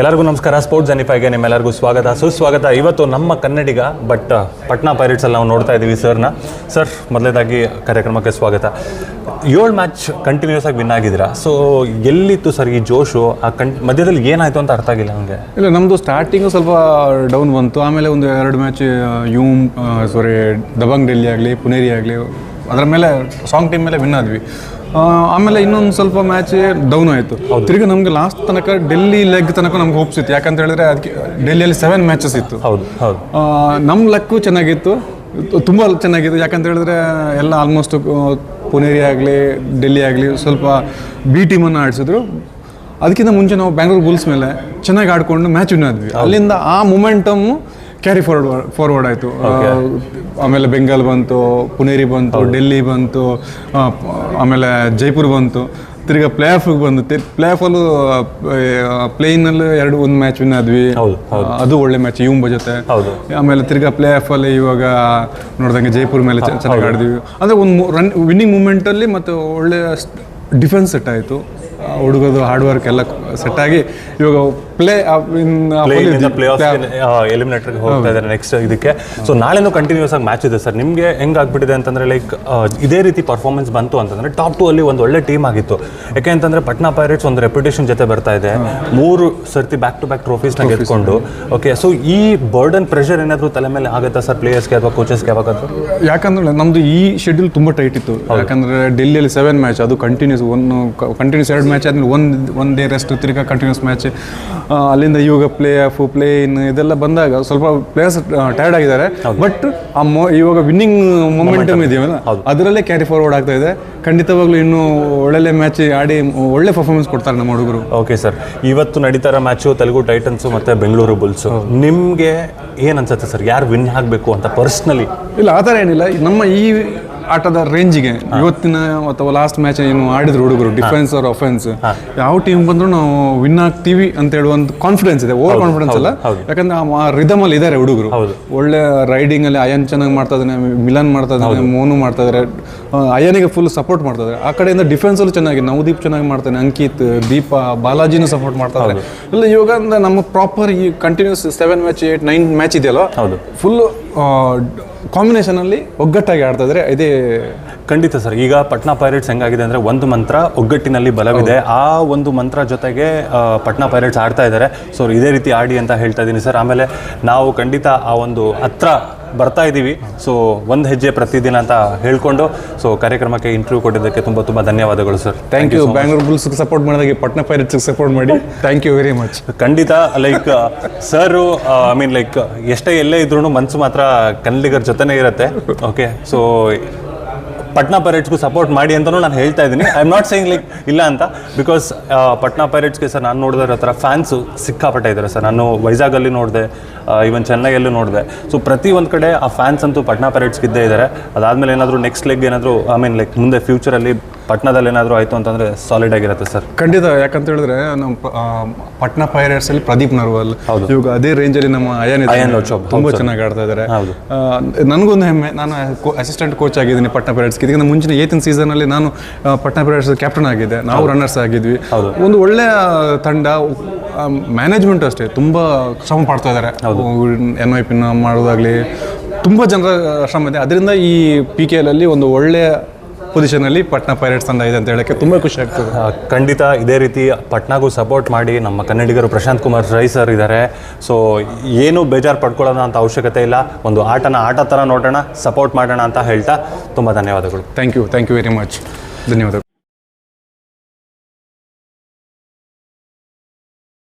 ಎಲ್ಲರಿಗೂ ನಮಸ್ಕಾರ. ಸ್ಪೋರ್ಟ್ಸ್ ಜನಿಫೈಗೆ ನಿಮ್ಮೆಲ್ಲರಿಗೂ ಸ್ವಾಗತ ಸುಸ್ವಾಗತ. ಇವತ್ತು ನಮ್ಮ ಕನ್ನಡಿಗ ಬಟ್ ಪಟ್ನಾ ಪೈರೇಟ್ಸಲ್ಲಿ ನಾವು ನೋಡ್ತಾ ಇದ್ದೀವಿ ಸರ್ನ. ಸರ್, ಮೊದಲೇದಾಗಿ ಕಾರ್ಯಕ್ರಮಕ್ಕೆ ಸ್ವಾಗತ. 7 ಮ್ಯಾಚ್ ಕಂಟಿನ್ಯೂಸ್ ಆಗಿ ವಿನ್ ಆಗಿದ್ದೀರಾ. ಸೊ ಎಲ್ಲಿತ್ತು ಸರ್ ಈ ಜೋಶು? ಮಧ್ಯದಲ್ಲಿ ಏನಾಯಿತು ಅಂತ ಅರ್ಥ ಆಗಿಲ್ಲ ನನಗೆ. ಇಲ್ಲ, ನಮ್ಮದು ಸ್ಟಾರ್ಟಿಂಗು ಸ್ವಲ್ಪ ಡೌನ್ ಬಂತು. ಆಮೇಲೆ ಒಂದು 2 ಮ್ಯಾಚ್ ದಬಂಗ್ ಡೆಲ್ಲಿ ಆಗಲಿ ಪುನೇರಿ ಆಗಲಿ ಅದರ ಮೇಲೆ ಸಾಂಗ್ ಟೀಮ್ ಮೇಲೆ ವಿನ್ ಆದ್ವಿ. ಆಮೇಲೆ ಇನ್ನೊಂದು ಸ್ವಲ್ಪ ಮ್ಯಾಚ್ ಡೌನ್ ಆಯಿತು. ತಿರುಗಿ ನಮಗೆ ಲಾಸ್ಟ್ ತನಕ ಡೆಲ್ಲಿ ಲೆಗ್ ತನಕ ನಮ್ಗೆ ಹೋಪ್ಸ್ ಇತ್ತು. ಯಾಕಂತ ಹೇಳಿದ್ರೆ ಅದಕ್ಕೆ ಡೆಲ್ಲಿಯಲ್ಲಿ 7 ಮ್ಯಾಚಸ್ ಇತ್ತು. ಹೌದು ಹೌದು. ನಮ್ಮ ಲಕ್ಕು ಚೆನ್ನಾಗಿತ್ತು, ತುಂಬ ಚೆನ್ನಾಗಿತ್ತು. ಯಾಕಂತ ಹೇಳಿದ್ರೆ ಎಲ್ಲ ಆಲ್ಮೋಸ್ಟ್ ಪುನೇರಿ ಆಗಲಿ ಡೆಲ್ಲಿ ಆಗಲಿ ಸ್ವಲ್ಪ ಬಿ ಟೀಮನ್ನು ಆಡಿಸಿದ್ರು. ಅದಕ್ಕಿಂತ ಮುಂಚೆ ನಾವು ಬ್ಯಾಂಗ್ಳೂರ್ ಬುಲ್ಸ್ ಮೇಲೆ ಚೆನ್ನಾಗಿ ಆಡಿಕೊಂಡು ಮ್ಯಾಚ್ ವಿನ್ ಆದ್ವಿ. ಅಲ್ಲಿಂದ ಆ ಮೊಮೆಂಟಮ್ಮು ಕ್ಯಾರಿ ಫಾರ್ವರ್ಡ್ ಆಯಿತು. ಆಮೇಲೆ ಬೆಂಗಾಲ್ ಬಂತು, ಪುನೇರಿ ಬಂತು, ಡೆಲ್ಲಿ ಬಂತು, ಆಮೇಲೆ ಜೈಪುರ್ ಬಂತು. ತಿರ್ಗಾ ಪ್ಲೇ ಆಫಿಗೆ ಬಂದು ಪ್ಲೇ ಆಫಲ್ಲೂ ಪ್ಲೇನಲ್ಲಿ 1 ಮ್ಯಾಚ್ ವಿನ್ ಆದ್ವಿ. ಅದು ಒಳ್ಳೆ ಮ್ಯಾಚ್ ಯುಂಬ ಜೊತೆ. ಆಮೇಲೆ ತಿರ್ಗಾ ಪ್ಲೇ ಆಫಲ್ಲಿ ಇವಾಗ ನೋಡಿದಂಗೆ ಜೈಪುರ್ ಮೇಲೆ ಚೆನ್ನಾಗಿ ಆಡಿದ್ವಿ. ಅಂದರೆ ಒಂದು ವಿನ್ನಿಂಗ್ ಮೂಮೆಂಟಲ್ಲಿ ಮತ್ತು ಒಳ್ಳೆ ಡಿಫೆನ್ಸ್ ಸೆಟ್ ಆಯಿತು. ಹುಡುಗದು ಹಾರ್ಡ್ ವರ್ಕ್ ಎಲ್ಲ ಸೆಟ್ ಆಗಿ ಇವಾಗ ಎಲಿಮಿನೇಟರ್ಗೆ ಹೋಗ್ತಾ ಇದ್ದಾರೆ ನೆಕ್ಸ್ಟ್ ಇದಕ್ಕೆ. ಸೊ ನಾಳೆನೂ ಕಂಟಿನ್ಯೂಸ್ ಆಗಿ ಮ್ಯಾಚ್ ಇದೆ ಸರ್. ನಿಮಗೆ ಹೆಂಗಾಗ್ಬಿಟ್ಟಿದೆ ಅಂತಂದರೆ ಲೈಕ್ ಇದೇ ರೀತಿ ಪರ್ಫಾರ್ಮೆನ್ಸ್ ಬಂತು ಅಂತಂದರೆ ಟಾಪ್ 2 ಅಲ್ಲಿ ಒಂದು ಒಳ್ಳೆ ಟೀಮ್ ಆಗಿತ್ತು. ಯಾಕೆ ಅಂತಂದರೆ ಪಟ್ನಾ ಪೈರೇಟ್ಸ್ ಒಂದು ರೆಪ್ಯುಟೇಷನ್ ಜೊತೆ ಬರ್ತಾ ಇದೆ. 3 ಸರ್ತಿ ಬ್ಯಾಕ್ ಟು ಬ್ಯಾಕ್ ಟ್ರೋಫೀಸ್ನ ಗೆದ್ಕೊಂಡು. ಓಕೆ, ಸೊ ಈ ಬರ್ಡನ್ ಪ್ರೆಷರ್ ಏನಾದರೂ ತಲೆ ಮೇಲೆ ಆಗುತ್ತಾ ಸರ್ ಪ್ಲೇಯರ್ಸ್ಗೆ ಅಥವಾ ಕೋಚಸ್ಗೆ ಯಾವಾಗಾದ್ರು? ಯಾಕಂದ್ರೆ ನಮ್ಮದು ಈ ಶೆಡ್ಯೂಲ್ ತುಂಬ ಟೈಟ್ ಇತ್ತು. ಯಾಕಂದರೆ ಡೆಲ್ಲಿಯಲ್ಲಿ 7 ಮ್ಯಾಚ್, ಅದು ಕಂಟಿನ್ಯೂಸ್ 2 ಮ್ಯಾಚ್ ಆದಮೇಲೆ ಒನ್ ಡೇ ರೆಸ್ಟ್, ತಿರ್ಗಾ ಕಂಟಿನ್ಯೂಸ್ ಮ್ಯಾಚ್. ಅಲ್ಲಿಂದ ಇವಾಗ ಪ್ಲೇ ಇನ್ ಇದೆಲ್ಲ ಬಂದಾಗ ಸ್ವಲ್ಪ ಪ್ಲೇಯರ್ಸ್ ಟೈರ್ಡ್ ಆಗಿದ್ದಾರೆ. ಬಟ್ ಇವಾಗ ವಿನ್ನಿಂಗ್ ಮೊಮೆಂಟಮ್ ಇದೆಯಲ್ಲ, ಅದರಲ್ಲೇ ಕ್ಯಾರಿ ಫಾರ್ವರ್ಡ್ ಆಗ್ತಾ ಇದೆ. ಖಂಡಿತವಾಗ್ಲೂ ಇನ್ನೂ ಒಳ್ಳೆ ಮ್ಯಾಚ್ ಆಡಿ ಒಳ್ಳೆ ಪರ್ಫಾರ್ಮೆನ್ಸ್ ಕೊಡ್ತಾರೆ ನಮ್ಮ ಹುಡುಗರು. ಓಕೆ ಸರ್, ಇವತ್ತು ನಡೀತಾರ ಮ್ಯಾಚು ತೆಲುಗು ಟೈಟನ್ಸು ಮತ್ತು ಬೆಂಗಳೂರು ಬುಲ್ಸು. ನಿಮಗೆ ಏನು ಅನ್ಸುತ್ತೆ ಸರ್, ಯಾರು ವಿನ್ ಆಗಬೇಕು ಅಂತ ಪರ್ಸ್ನಲಿ? ಇಲ್ಲ, ಆ ಥರ ಏನಿಲ್ಲ. ನಮ್ಮ ಈ ಆಟದ ರೇಂಜಿಗೆ ಇವತ್ತಿನ ಅಥವಾ ಲಾಸ್ಟ್ ಮ್ಯಾಚ್ ಏನು ಆಡಿದ್ರು ಹುಡುಗರು, ಡಿಫೆನ್ಸ್ ಆರ್ ಅಫೆನ್ಸ್, ಯಾವ ಟೀಮ್ ಬಂದ್ರು ನಾವು ವಿನ್ ಆಗ್ತೀವಿ ಅಂತ ಹೇಳುವ ಒಂದು ಕಾನ್ಫಿಡೆನ್ಸ್ ಇದೆ. ಓವರ್ ಕಾನ್ಫಿಡೆನ್ಸ್ ಅಲ್ಲ, ಯಾಕಂದ್ರೆ ಆ ರಿದಮ್ ಅಲ್ಲಿ ಇದ್ದಾರೆ ಹುಡುಗರು. ಒಳ್ಳೆ ರೈಡಿಂಗ್ ಅಲ್ಲಿ ಅಯನ್ ಚೆನ್ನಾಗಿ ಮಾಡ್ತಾ ಇದ್ದಾನೆ, ಮಿಲನ್ ಮಾಡ್ತಾ ಇದ್ದಾನೆ, ಮೋನು ಮಾಡ್ತಾ ಇದ್ದಾರೆ. ಅಯನಿಗೆ ಫುಲ್ ಸಪೋರ್ಟ್ ಮಾಡ್ತಾ ಇದ್ದಾರೆ. ಆ ಕಡೆಯಿಂದ ಡಿಫೆನ್ಸ್ ಅಲ್ಲೂ ಚೆನ್ನಾಗಿ ನವದೀಪ್ ಚೆನ್ನಾಗಿ ಮಾಡ್ತಾನೆ, ಅಂಕಿತ್, ದೀಪ, ಬಾಲಾಜಿನೂ ಸಪೋರ್ಟ್ ಮಾಡ್ತಾ ಇದ್ದಾರೆ. ಇಲ್ಲ, ಇವಾಗ ನಮ್ಮ ಪ್ರಾಪರ್ ಈ ಕಂಟಿನ್ಯೂಸ್ 7 ಮ್ಯಾಚ್ 8 9 ಮ್ಯಾಚ್ ಇದೆಯಲ್ಲ, ಫುಲ್ ಕಾಂಬಿನೇಷನ್ ಅಲ್ಲಿ ಒಗ್ಗಟ್ಟಾಗಿ ಆಡ್ತಾ ಇದ್ರೆ ಇದೇ. ಖಂಡಿತ ಸರ್. ಈಗ ಪಟ್ನಾ ಪೈರೇಟ್ಸ್ ಹೆಂಗಾಗಿದೆ ಅಂದರೆ ಒಂದು ಮಂತ್ರ, ಒಗ್ಗಟ್ಟಿನಲ್ಲಿ ಬಲವಿದೆ. ಆ ಒಂದು ಮಂತ್ರ ಜೊತೆಗೆ ಪಟ್ನಾ ಪೈರೇಟ್ಸ್ ಆಡ್ತಾ ಇದ್ದಾರೆ. ಸೊ ಇದೇ ರೀತಿ ಆಡಿ ಅಂತ ಹೇಳ್ತಾ ಇದ್ದೀನಿ ಸರ್. ಆಮೇಲೆ ನಾವು ಖಂಡಿತ ಆ ಒಂದು ಹತ್ರ ಬರ್ತಾ ಇದ್ದೀವಿ. ಸೊ ಒಂದು ಹೆಜ್ಜೆ ಪ್ರತಿದಿನ ಅಂತ ಹೇಳ್ಕೊಂಡು ಸೊ ಕಾರ್ಯಕ್ರಮಕ್ಕೆ ಇಂಟರ್ವ್ಯೂ ಕೊಟ್ಟಿದ್ದಕ್ಕೆ ತುಂಬ ಧನ್ಯವಾದಗಳು ಸರ್. Thank you. ಬ್ಯಾಂಗ್ಳೂರ್ ಬುಲ್ಸ್ಗೆ ಸಪೋರ್ಟ್ ಮಾಡಿದಾಗೆ ಪಟ್ನಾ ಪೈರೇಟ್ಸ್ಗೆ ಸಪೋರ್ಟ್ ಮಾಡಿ. Thank you very much. ಖಂಡಿತ. Like sir I mean like ಎಷ್ಟೇ ಎಲ್ಲೇ ಇದ್ರೂ ಮನಸ್ಸು ಮಾತ್ರ ಕನ್ನಡಿಗರ ಜೊತೆನೇ ಇರುತ್ತೆ. ಓಕೆ, ಸೊ ಪಟ್ನಾ ಪೈರೇಟ್ಸ್ಗೂ ಸಪೋರ್ಟ್ ಮಾಡಿ ಅಂತಲೂ ನಾನು ಹೇಳ್ತಾ ಇದ್ದೀನಿ. I am not saying like ಇಲ್ಲ ಅಂತ, ಬಿಕಾಸ್ ಪಟ್ನಾ ಪೈರೇಟ್ಸ್ಗೆ ಸರ್ ನಾನು ನೋಡಿದ್ರೆ ಹತ್ರ ಫ್ಯಾನ್ಸು ಸಿಕ್ಕಾಪಟ್ಟೆ ಇದ್ದಾರೆ ಸರ್. ನಾನು ವೈಜಾಗಲ್ಲಿ ನೋಡಿದೆ, ಈವನ್ ಚೆನ್ನೈಯಲ್ಲೂ ನೋಡಿದೆ. ಸೊ ಪ್ರತಿ ಒಂದು ಕಡೆ ಆ ಫ್ಯಾನ್ಸ್ ಅಂತೂ ಪಟ್ನಾ ಪೈರೇಟ್ಸ್ಗೆ ಇದ್ದೇ ಇದ್ದಾರೆ. ಅದಾದಮೇಲೆ ಏನಾದರೂ ನೆಕ್ಸ್ಟ್ ಲೆಗ್ ಏನಾದರೂ ಐ ಮೀನ್ ಲೈಕ್ ಮುಂದೆ ಫ್ಯೂಚರಲ್ಲಿ ಪಟ್ನಾದಲ್ಲಿ ಏನಾದರೂ ಆಯಿತು ಅಂತಂದರೆ ಸಾಲಿಡ್ ಆಗಿರುತ್ತೆ ಸರ್. ಖಂಡಿತ. ಯಾಕಂತ ಹೇಳಿದ್ರೆ ನಮ್ಮ ಪಟ್ನಾ ಪೈರೇಟ್ಸ್ ಅಲ್ಲಿ ಪ್ರದೀಪ್ ನರ್ವಾಲ್, ಇವಾಗ ಅದೇ ರೇಂಜಲ್ಲಿ ನಮ್ಮ ಅಯನ್ ತುಂಬ ಚೆನ್ನಾಗಿ ಆಡ್ತಾ ಇದ್ದಾರೆ. ನನಗೊಂದು ಹೆಮ್ಮೆ, ನಾನು ಅಸಿಸ್ಟೆಂಟ್ ಕೋಚ್ ಆಗಿದ್ದೀನಿ ಪಟ್ನಾ ಪೈರೇಟ್ಸ್. ಇದಕ್ಕಿಂತ ಮುಂಚಿನ 8th ಸೀಸನಲ್ಲಿ ನಾನು ಪಟ್ನಾ ಪೈರೇಟ್ಸ್ ಕ್ಯಾಪ್ಟನ್ ಆಗಿದ್ದೆ. ನಾವು ರನ್ನರ್ಸ್ ಆಗಿದ್ವಿ. ಒಂದು ಒಳ್ಳೆಯ ತಂಡ, ಮ್ಯಾನೇಜ್ಮೆಂಟ್ ಅಷ್ಟೇ ತುಂಬ ಶ್ರಮ ಪಡ್ತಾ ಇದ್ದಾರೆ. NYP ಮಾಡೋದಾಗಲಿ ತುಂಬ ಜನರ ಶ್ರಮ ಇದೆ. ಅದರಿಂದ ಈ PKL ಅಲ್ಲಿ ಒಂದು ಒಳ್ಳೆಯ ಪೊಸಿಷನಲ್ಲಿ ಪಟ್ನಾ ಪೈರೇಟ್ಸ್ ತಂಡ ಇದೆ ಅಂತ ಹೇಳೋಕ್ಕೆ ತುಂಬ ಖುಷಿ ಆಗ್ತದೆ. ಖಂಡಿತ ಇದೇ ರೀತಿ ಪಟ್ನಾಗೂ ಸಪೋರ್ಟ್ ಮಾಡಿ. ನಮ್ಮ ಕನ್ನಡಿಗರು ಪ್ರಶಾಂತ್ ಕುಮಾರ್ ರೈ ಸರ್ ಇದ್ದಾರೆ. ಸೊ ಏನು ಬೇಜಾರು ಪಡ್ಕೊಳ್ಳೋಣ ಅಂತ ಅವಶ್ಯಕತೆ ಇಲ್ಲ. ಒಂದು ಆಟ ಥರ ನೋಡೋಣ, ಸಪೋರ್ಟ್ ಮಾಡೋಣ ಅಂತ ಹೇಳ್ತಾ ತುಂಬ ಧನ್ಯವಾದಗಳು. Thank you very much. ಧನ್ಯವಾದಗಳು.